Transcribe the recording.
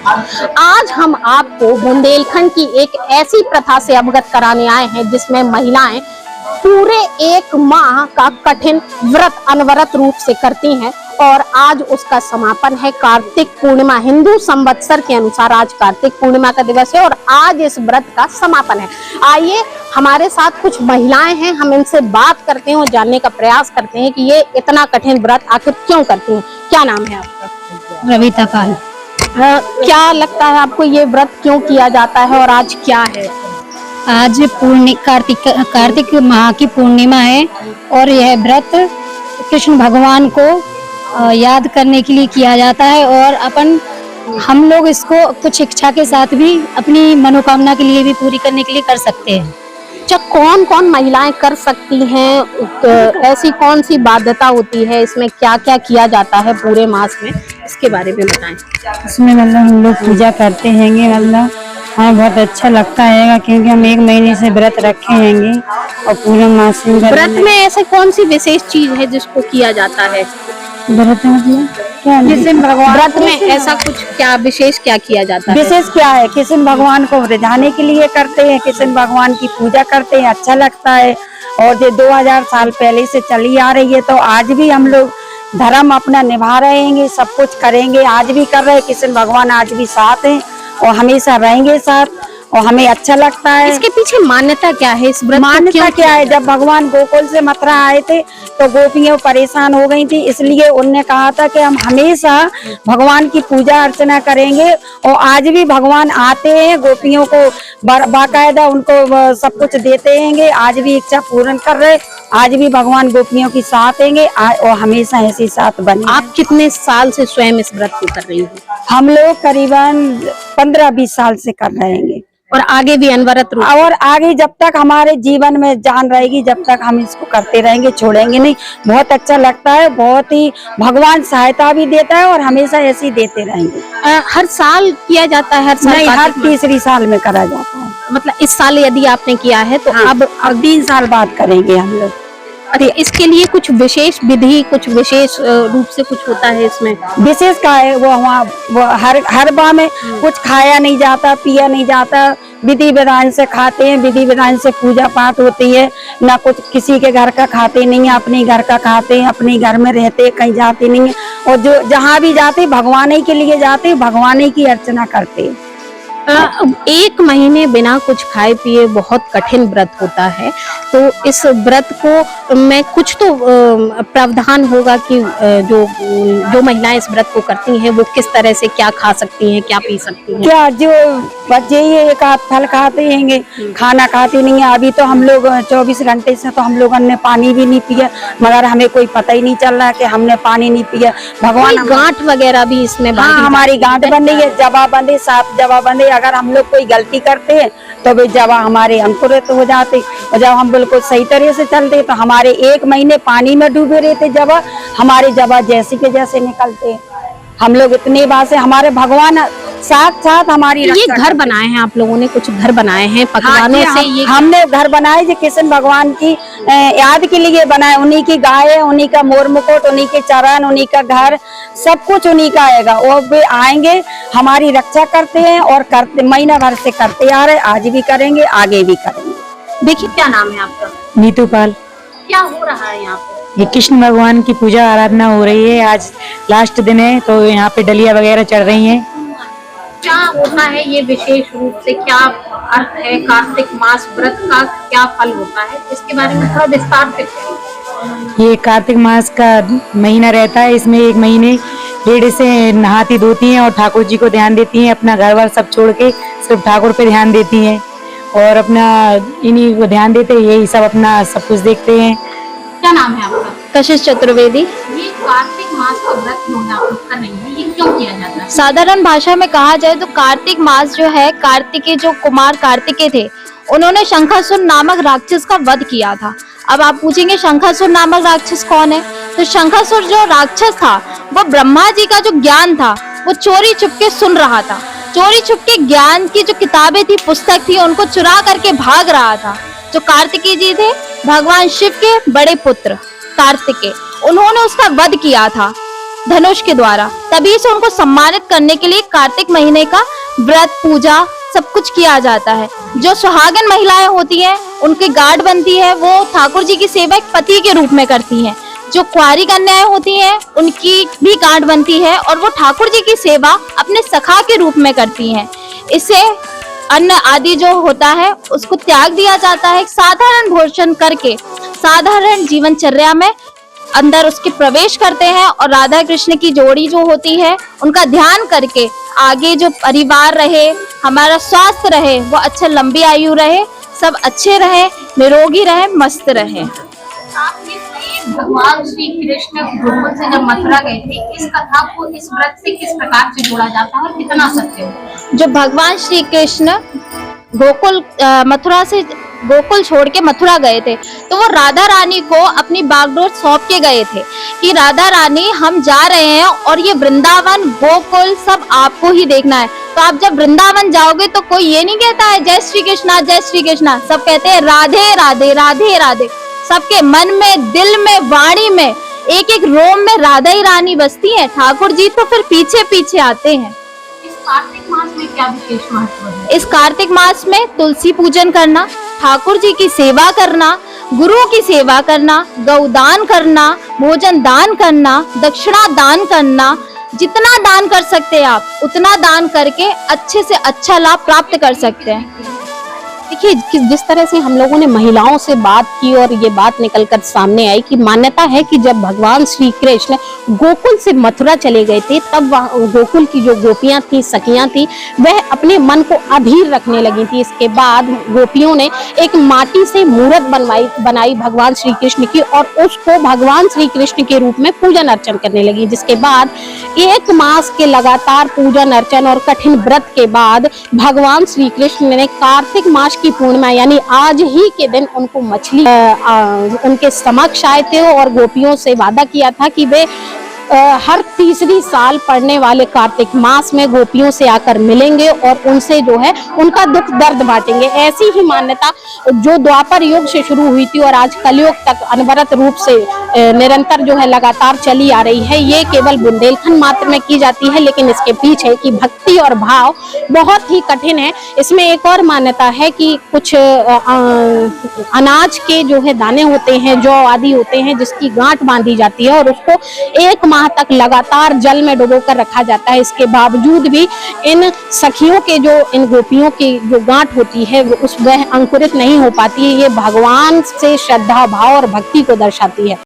आज हम आपको बुंदेलखंड की एक ऐसी प्रथा से अवगत कराने आए हैं जिसमें महिलाएं पूरे 1 माह का कठिन व्रत अनवरत रूप से करती हैं और आज उसका समापन है। कार्तिक पूर्णिमा, हिंदू संवत्सर के अनुसार आज कार्तिक पूर्णिमा का दिवस है और आज इस व्रत का समापन है। आइए हमारे साथ कुछ महिलाएं हैं, हम इनसे बात करते हैं और जानने का प्रयास करते हैं कि ये इतना कठिन व्रत आखिर क्यों करती हैं। क्या नाम है आपका? रविता पाल। क्या लगता है आपको ये व्रत क्यों किया जाता है और आज क्या है? आज कार्तिक माह की पूर्णिमा है और यह व्रत कृष्ण भगवान को याद करने के लिए किया जाता है और हम लोग इसको कुछ इच्छा के साथ भी अपनी मनोकामना के लिए भी पूरी करने के लिए कर सकते हैं। अच्छा, कौन कौन महिलाएं कर सकती हैं? ऐसी कौन सी बाध्यता होती है? इसमें क्या क्या किया जाता है पूरे मास में, इसके बारे में बताएं। इसमें हम लोग पूजा करते हैंगे, हमें बहुत अच्छा लगता है क्योंकि हम 1 महीने से व्रत रखे हैंगे और पूरे मास में व्रत में ऐसे कौन सी विशेष चीज है जिसको किया जाता है? व्रत मतलब क्या? व्रत में ऐसा कुछ क्या विशेष क्या किया जाता है? विशेष क्या है? कृष्ण भगवान को रिझाने के लिए करते हैं, कृष्ण भगवान की पूजा करते हैं, अच्छा लगता है। और ये 2000 साल पहले से चली आ रही है, तो आज भी हम लोग धर्म अपना निभा रहे हैं, सब कुछ करेंगे, आज भी कर रहे हैं। कृष्ण भगवान आज भी साथ हैं और हमेशा रहेंगे साथ और हमें अच्छा लगता है। इसके पीछे मान्यता क्या है? इस व्रत मान्यता क्या है? जब भगवान गोकुल से मथुरा आए थे तो गोपियां परेशान हो गई थी, इसलिए उनने कहा था कि हम हमेशा भगवान की पूजा अर्चना करेंगे और आज भी भगवान आते हैं, गोपियों को बाकायदा उनको सब कुछ देते हैं, आज भी इच्छा पूर्ण कर रहे, आज भी भगवान गोपियों की साथ हैंगे और हमेशा ऐसे साथ बने। आप कितने साल से स्वयं इस व्रत को कर रही हो? हम लोग करीबन 15-20 साल से कर रहे हैं और आगे भी अनवरत रूप और आगे जब तक हमारे जीवन में जान रहेगी जब तक हम इसको करते रहेंगे, छोड़ेंगे नहीं। बहुत अच्छा लगता है, बहुत ही भगवान सहायता भी देता है और हमेशा ऐसे ही देते रहेंगे। हर साल किया जाता है? हर साल नहीं, हर तीसरी साल में करा जाता है। मतलब इस साल यदि आपने किया है तो हाँ, अब 3 साल बाद करेंगे हम लोग। अच्छा, इसके लिए कुछ विशेष विधि, कुछ विशेष रूप से कुछ होता है इसमें? विशेष का है वो हर बार में कुछ खाया नहीं जाता, पिया नहीं जाता, विधि विधान से खाते हैं, विधि विधान से पूजा पाठ होती है, ना कुछ किसी के घर का खाते नहीं है, अपने घर का खाते हैं, अपने घर में रहते, कहीं जाते नहीं है और जो जहाँ भी जाते भगवान ही के लिए जाते, भगवान ही की अर्चना करते। 1 महीने बिना कुछ खाए पिए बहुत कठिन व्रत होता है, तो इस व्रत को में कुछ तो प्रावधान होगा कि जो महिलाएं इस व्रत को करती हैं वो किस तरह से क्या खा सकती हैं, क्या पी सकती हैं? क्या जो बच्चे ही एक आध फल खाते हैं, खाना खाते नहीं है। अभी तो हम लोग 24 घंटे से तो हम लोगों ने पानी भी नहीं पिया, मगर हमें कोई पता ही नहीं चल रहा कि हमने पानी नहीं पिया। भगवान गांठ वगैरह भी इसमें? हाँ, हमारी गांठ बंधी है, जवा बंधे, 7 जवा बंधे। अगर हम लोग कोई गलती करते हैं तो वे जवा हमारे अंकुरित हो जाते और जब हम बिल्कुल सही तरह से चलते तो हमारे 1 महीने पानी में डूबे रहते जवा, हमारे जवा जैसे के जैसे निकलते। हम लोग इतने बार से हमारे भगवान साथ हमारी ये घर बनाए हैं आप लोगों ने, कुछ घर बनाए हैं पकवानों से? ये हमने घर बनाए जो कृष्ण भगवान की याद के लिए बनाए। उन्हीं की गाय, उन्हीं का मोर मुकुट, उन्हीं के चरण, उन्हीं का घर, सब कुछ उन्हीं का आएगा और वे आएंगे, हमारी रक्षा करते हैं और करते महीना भर से करते आ रहे, आज भी करेंगे, आगे भी करेंगे। देखिए, क्या नाम है आपका? नीतू पाल। क्या हो रहा है यहाँ पे? ये कृष्ण भगवान की पूजा आराधना हो रही है, आज लास्ट दिन है तो यहाँ पे डलिया वगैरह चढ़ रही हैं। क्या होता है ये विशेष रूप से, क्या अर्थ है कार्तिक मास व्रत का, क्या फल होता है, इसके बारे में थोड़ा विस्तार से कहिए। ये कार्तिक मास का महीना रहता है, इसमें 1 महीने लेडीज से नहाती धोती हैं और ठाकुर जी को ध्यान देती हैं, अपना घर बार सब छोड़ के सिर्फ ठाकुर पे ध्यान देती हैं और अपना इन्हीं को ध्यान देते, यही सब अपना सब कुछ देखते हैं। क्या नाम है आपका? कशिश चतुर्वेदी। ये कार्तिक मास का व्रत क्यों आप लोग कर रही हैं, ये क्यों किया जाता है? साधारण भाषा में कहा जाए तो कार्तिक मास जो है, कार्तिकेय जो कुमार कार्तिकेय थे, उन्होंने शंखासुर नामक राक्षस का वध किया था। अब आप पूछेंगे शंखासुर नामक राक्षस कौन है? तो शंखासुर जो राक्षस था वो ब्रह्मा जी का जो ज्ञान था वो चोरी छुपके सुन रहा था। चोरी छुपके ज्ञान की जो किताबें थी, पुस्तक थी, उनको चुरा करके भाग रहा था। जो कार्तिकेय जी थे, भगवान शिव के बड़े पुत्र कार्तिकेय, उन्होंने उसका वध किया था धनुष के द्वारा, तभी से उनको सम्मानित करने के लिए कार्तिक महीने का व्रत पूजा सब कुछ किया जाता है। जो सुहागन महिलाएं होती हैं उनकी गार्ड बनती है, वो ठाकुर जी की सेवा एक पति के रूप में करती हैं। जो कुंवारी कन्याएं होती हैं उनकी भी गार्ड बनती है और वो ठाकुर जी की सेवा अपने सखा के रूप में करती हैं। इससे अन्न आदि जो होता है उसको त्याग दिया जाता है। साधारण भोजन करके साधारण जीवनचर्या में अंदर उसके प्रवेश करते हैं और राधा कृष्ण की जोड़ी जो होती है उनका ध्यान करके आगे जो परिवार रहे, हमारा स्वास्थ्य रहे, वो अच्छा लंबी आयु रहे, सब अच्छे रहे, निरोगी रहे, मस्त रहे। भगवान श्री कृष्ण गोकुल से जब मथुरा गए थे, इस कथा को इस व्रत से किस प्रकार से जोड़ा जाता है और कितना सत्य है? जो भगवान श्री कृष्ण मथुरा से गोकुल छोड़ के मथुरा गए थे, तो वो राधा रानी को अपनी बागडोर सौंप के गए थे कि राधा रानी हम जा रहे हैं और ये वृंदावन गोकुल सब आपको ही देखना है। तो आप जब वृंदावन जाओगे तो कोई ये नहीं कहता है जय श्री कृष्णा जय श्री कृष्णा, सब कहते हैं राधे राधे राधे राधे। सबके मन में, दिल में, वाणी में, एक एक रोम में राधा ही रानी बसती है। ठाकुर जी तो फिर पीछे पीछे आते हैं। इस कार्तिक मास में क्या विशेष महत्व है? इस कार्तिक मास में तुलसी पूजन करना, ठाकुर जी की सेवा करना, गुरु की सेवा करना, गौदान करना, भोजन दान करना, दक्षिणा दान करना, जितना दान कर सकते हैं आप उतना दान करके अच्छे से अच्छा लाभ प्राप्त कर सकते हैं। देखिए, जिस तरह से हम लोगों ने महिलाओं से बात की और ये बात निकलकर सामने आई कि मान्यता है कि जब भगवान श्री कृष्ण गोकुल से मथुरा चले गए थे, तब गोकुल की जो गोपियां थी, सखियां थी, वह अपने मन को अधीर रखने लगी थी। इसके बाद गोपियों ने एक माटी से मूर्त बनाई भगवान श्री कृष्ण की और उसको भगवान श्री कृष्ण के रूप में पूजन अर्चन करने लगी। जिसके बाद 1 मास के लगातार पूजन अर्चन और कठिन व्रत के बाद भगवान श्री कृष्ण ने कार्तिक मास की पूर्णिमा यानी आज ही के दिन उनको मछली उनके समक्ष आए थे और गोपियों से वादा किया था कि वे हर तीसरी साल पड़ने वाले कार्तिक मास में गोपियों से आकर मिलेंगे और उनसे जो है उनका दुख दर्द बांटेंगे। ऐसी ही मान्यता जो द्वापर युग से शुरू हुई थी और आज कलयुग तक अनवरत रूप से निरंतर जो है लगातार चली आ रही है। ये केवल बुंदेलखंड मात्र में की जाती है, लेकिन इसके पीछे की भक्ति और भाव बहुत ही कठिन है। इसमें एक और मान्यता है कि कुछ अनाज के जो है दाने होते हैं, जौ आदि होते हैं, जिसकी गांठ बांधी जाती है और उसको 1 माह तक लगातार जल में डुबोकर रखा जाता है। इसके बावजूद भी इन सखियों के इन गोपियों की जो गांठ होती है वह अंकुरित नहीं हो पाती है। ये भगवान से श्रद्धा भाव और भक्ति को दर्शाती है।